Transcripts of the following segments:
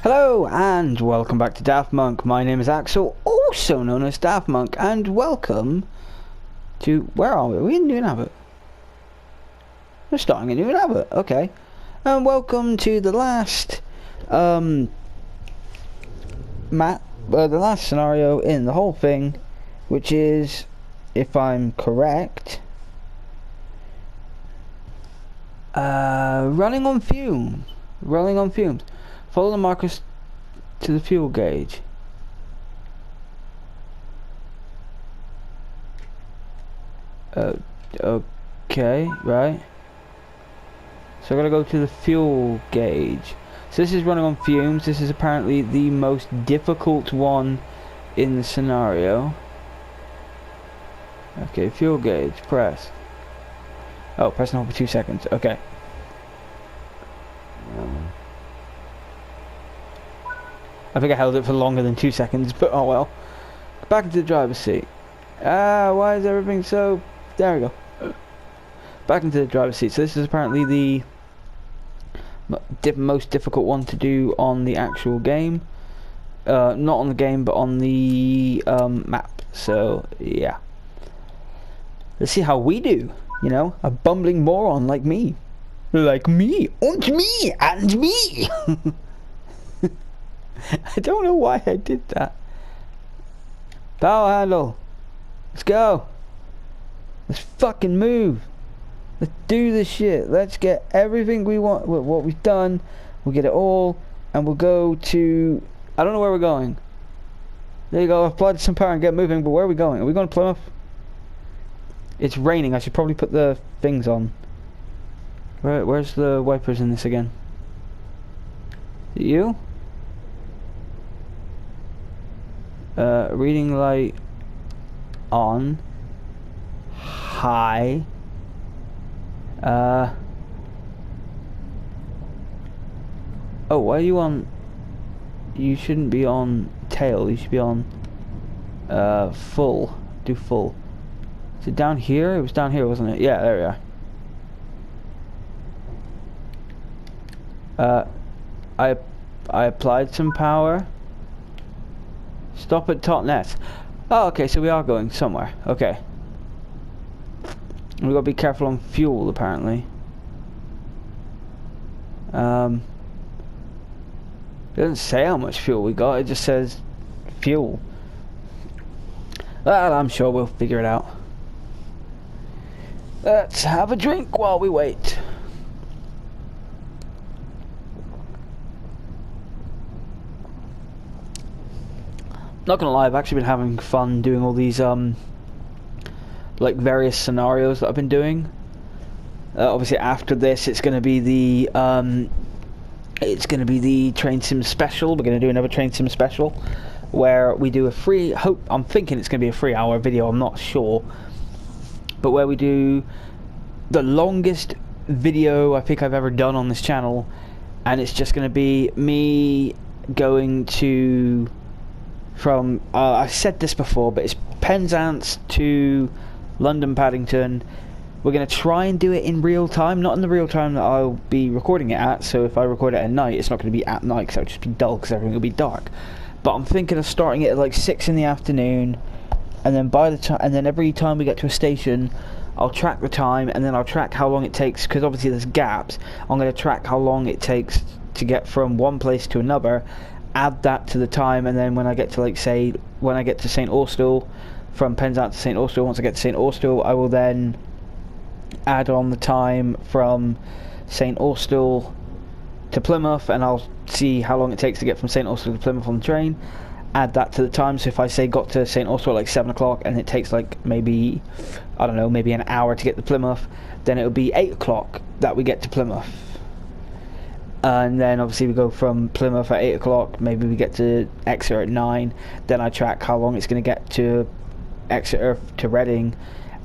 Hello and welcome back to Daftmunk. My name is Axel, also known as Daftmunk, and welcome to... where are we? Are we in New Abbot? We're starting a New Abbot, okay. And welcome to the last the last scenario in the whole thing, which is, if I'm correct, running on fumes. Running on fumes. Follow the markers to the fuel gauge. Okay, right. So I gotta go to the fuel gauge. So this is running on fumes. This is apparently the most difficult one in the scenario. Okay, fuel gauge, press. Oh, press and hold for 2 seconds. Okay. I think I held it for longer than 2 seconds, but oh well. Back into the driver's seat. Why is everything so... there we go. Back into the driver's seat. So this is apparently the most difficult one to do on the actual game. Not on the game, but on the map. So, yeah. Let's see how we do. You know, a bumbling moron like me. Like me, and me, and me! I don't know why I did that. Power handle. Let's go. Let's fucking move. Let's do this shit. Let's get everything we want. What we've done. We'll get it all. And we'll go to... I don't know where we're going. There you go. I've applied some power and get moving. But where are we going? Are we going to Plymouth? It's raining. I should probably put the things on. Where's the wipers in this again? Is it you? Reading light on. High. Oh, why are you on? You shouldn't be on tail. You should be on full. Do full. Is it down here? It was down here, wasn't it? Yeah, there we are. I applied some power. Stop at Totnet. Oh, okay, so we are going somewhere. Okay. We gotta be careful on fuel, apparently. It doesn't say how much fuel we got, it just says fuel. Well, I'm sure we'll figure it out. Let's have a drink while we wait. Not gonna lie, I've actually been having fun doing all these like various scenarios that I've been doing. Obviously after this it's gonna be the train sim special. We're gonna do another train sim special where we do a free, I'm thinking it's gonna be a 3-hour video, I'm not sure, but where we do the longest video I think I've ever done on this channel, and it's just gonna be me going to from I've said this before, but it's Penzance to London Paddington. We're going to try and do it in real time, not in the real time that I'll be recording it at. So if I record it at night, it's not going to be at night because it'll just be dull because everything will be dark. But I'm thinking of starting it at like 6 in the afternoon, and then by the time, and then every time we get to a station, I'll track the time, and then I'll track how long it takes, because obviously there's gaps. I'm going to track how long it takes to get from one place to another, add that to the time, and then when I get to, like, say, when I get to St. Austell, from Penzance to St. Austell, once I get to St. Austell, I will then add on the time from St. Austell to Plymouth, and I'll see how long it takes to get from St. Austell to Plymouth on the train, add that to the time. So if I say got to St. Austell at like 7 o'clock and it takes like maybe, I don't know, maybe an hour to get to Plymouth, then it'll be 8 o'clock that we get to Plymouth. And then obviously we go from Plymouth at 8 o'clock, maybe we get to Exeter at 9, then I track how long it's going to get to Exeter to Reading,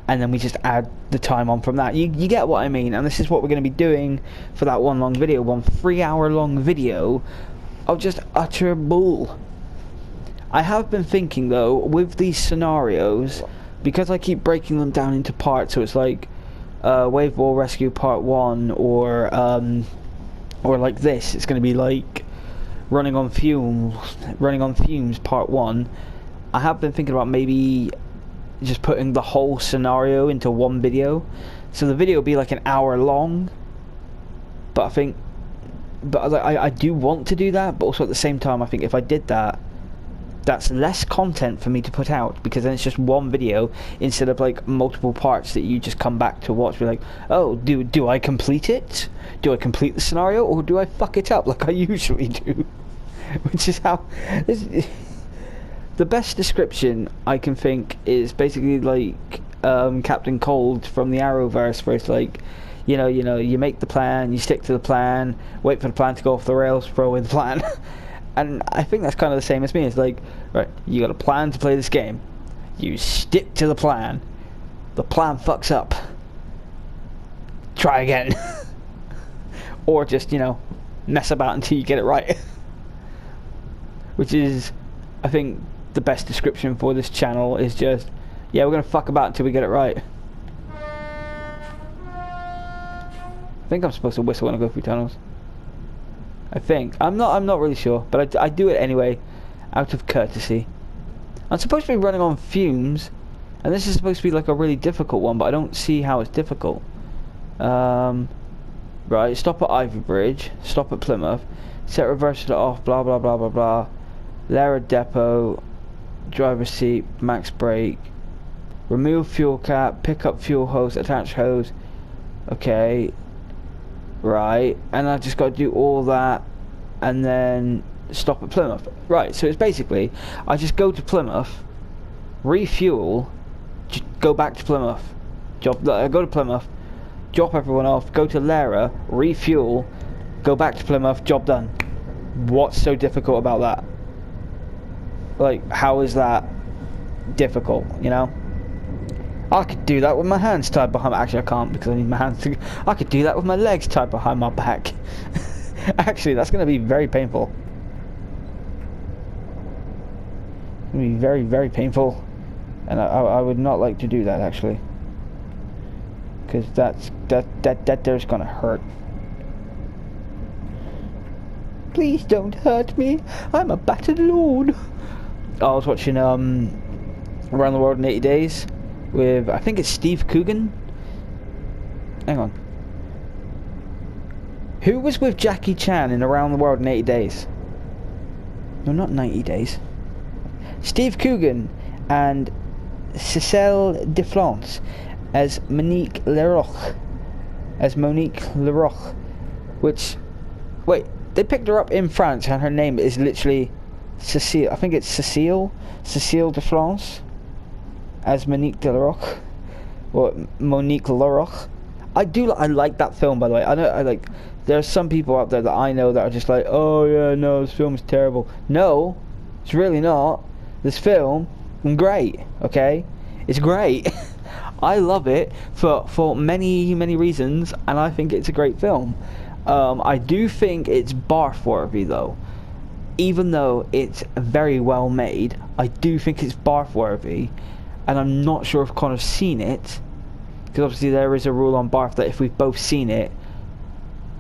and then we just add the time on from that. You get what I mean, and this is what we're going to be doing for that one long video, 3-hour long video of just utter bull. I have been thinking though, with these scenarios, because I keep breaking them down into parts, so it's like Wave Ball Rescue Part 1, or like this, it's going to be like running on fumes part 1, I have been thinking about maybe just putting the whole scenario into one video, so the video will be like an hour long. But I do want to do that, but also at the same time I think if I did that, that's less content for me to put out, because then it's just one video instead of like multiple parts that you just come back to watch. Be like, oh, do I complete it? Do I complete the scenario, or do I fuck it up like I usually do? Which is how the best description I can think is basically like Captain Cold from the Arrowverse, where it's like, you make the plan, you stick to the plan, wait for the plan to go off the rails, throw away the plan. And I think that's kind of the same as me. It's like, right, you got a plan to play this game, you stick to the plan fucks up, try again. Or just, mess about until you get it right. Which is, I think, the best description for this channel is just, yeah, we're gonna fuck about until we get it right. I think I'm supposed to whistle when I go through tunnels. I think. I'm not really sure, but I do it anyway, out of courtesy. I'm supposed to be running on fumes, and this is supposed to be like a really difficult one, but I don't see how it's difficult. Right, stop at Ivy Bridge, stop at Plymouth, set reverser off, blah blah blah blah blah. Lara depot, driver's seat, max brake, remove fuel cap, pick up fuel hose, attach hose. Okay. Right, and I just got to do all that and then stop at Plymouth. Right, so it's basically I just go to Plymouth, refuel, go back to Plymouth, go to Plymouth, drop everyone off, go to Lara, refuel, go back to Plymouth, job done. What's so difficult about that? Like, how is that difficult, I could do that with my hands tied behind my... Actually, I can't, because I need my hands to... I could do that with my legs tied behind my back. Actually, that's going to be very painful. It's going to be very, very painful. And I would not like to do that, actually. Because that there's going to hurt. Please don't hurt me. I'm a battered lord. I was watching Around the World in 80 Days. With, I think it's Steve Coogan. Hang on. Who was with Jackie Chan in Around the World in 80 Days? No, not 90 Days. Steve Coogan and Cécile de France as Monique Leroux. Which, wait, they picked her up in France and her name is literally Cécile. I think it's Cécile de France. As Monique Leroux, or Monique Leroux. I like that film, by the way. There are some people out there that I know that are just like, oh yeah, no, this film is terrible. No, it's really not. This film is great, okay? It's great. I love it for many, many reasons, and I think it's a great film. I do think it's barf worthy though. Even though it's very well made, I do think it's barf worthy. And I'm not sure if Connor's seen it, because obviously there is a rule on barf that if we've both seen it,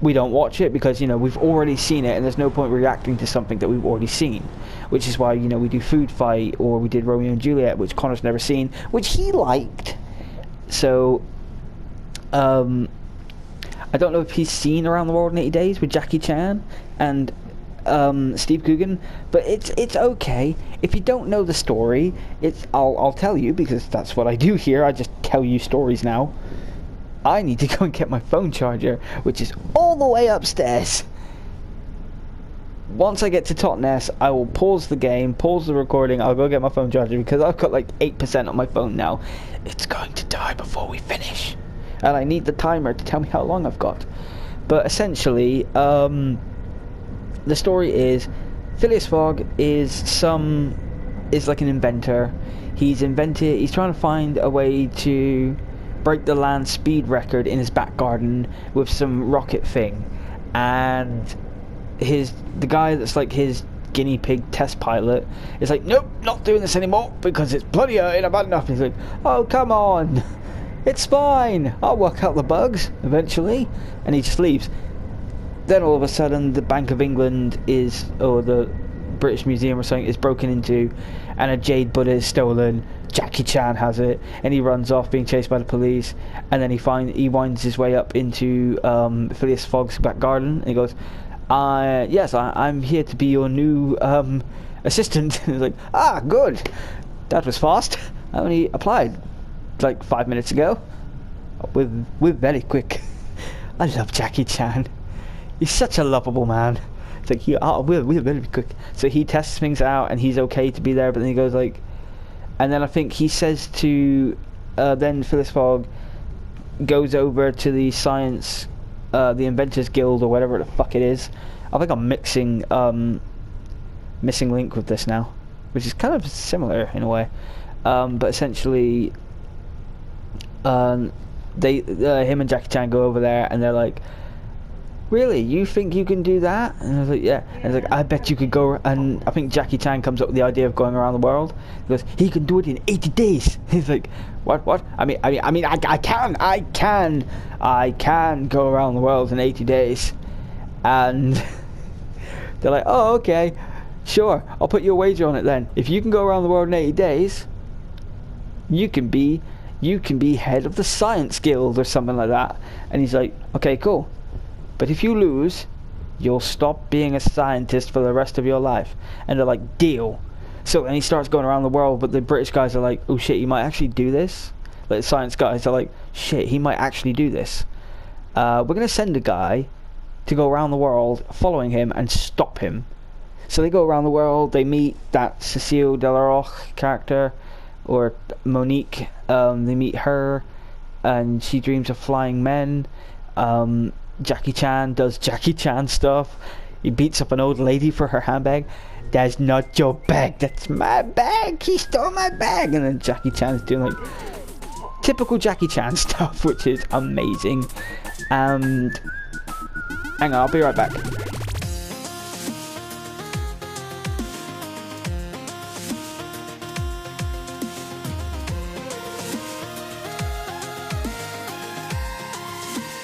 we don't watch it, because we've already seen it and there's no point reacting to something that we've already seen. Which is why we do Food Fight, or we did Romeo and Juliet, which Connor's never seen, which he liked. So I don't know if he's seen Around the World in 80 Days with Jackie Chan and Steve Coogan, but it's okay. If you don't know the story, I'll tell you, because that's what I do here. I just tell you stories now. I need to go and get my phone charger, which is all the way upstairs. Once I get to Totnes, I will pause the game, pause the recording, I'll go get my phone charger, because I've got like 8% on my phone now. It's going to die before we finish, and I need the timer to tell me how long I've got. But essentially, the story is Phileas Fogg is like an inventor. He's trying to find a way to break the land speed record in his back garden with some rocket thing. And the guy that's like his guinea pig test pilot is like, nope, not doing this anymore because it's bloody hurting, I've had enough. And he's like, oh, come on, it's fine, I'll work out the bugs eventually. And he just leaves. then all of a sudden the Bank of England is, or the British Museum or something, is broken into, and a jade Buddha is stolen. Jackie Chan has it, and he runs off being chased by the police, and then he winds his way up into Phileas Fogg's back garden, and he goes, yes, I'm here to be your new assistant. And he's like, ah, good, that was fast. I only applied like 5 minutes ago. We're very quick. I love Jackie Chan. He's such a lovable man. It's like, we're very quick. So he tests things out, and he's okay to be there, but then he goes like, and then I think he says to, then Phileas Fogg goes over to the science, the Inventors Guild or whatever the fuck it is. I think I'm mixing Missing Link with this now, which is kind of similar in a way, but essentially, him and Jackie Chan go over there, and they're like, really, you think you can do that? And I was like, yeah. And he's like, I bet you could go. And I think Jackie Chan comes up with the idea of going around the world. He goes, he can do it in 80 days. He's like, what? I can go around the world in 80 days. And they're like, oh, okay, sure, I'll put you a wager on it then. If you can go around the world in 80 days, you can be head of the Science Guild or something like that. And he's like, okay, cool. But if you lose, you'll stop being a scientist for the rest of your life. And they're like, deal. So then he starts going around the world, but the British guys are like, oh shit, he might actually do this. Like the science guys are like, shit, he might actually do this. We're going to send a guy to go around the world following him and stop him. So they go around the world, they meet that Cecile Delaroche character, or Monique. They meet her, and she dreams of flying men. Jackie Chan does Jackie Chan stuff. He beats up an old lady for her handbag. That's not your bag, that's my bag. He stole my bag. And then Jackie Chan is doing like typical Jackie Chan stuff, which is amazing. And hang on, I'll be right back.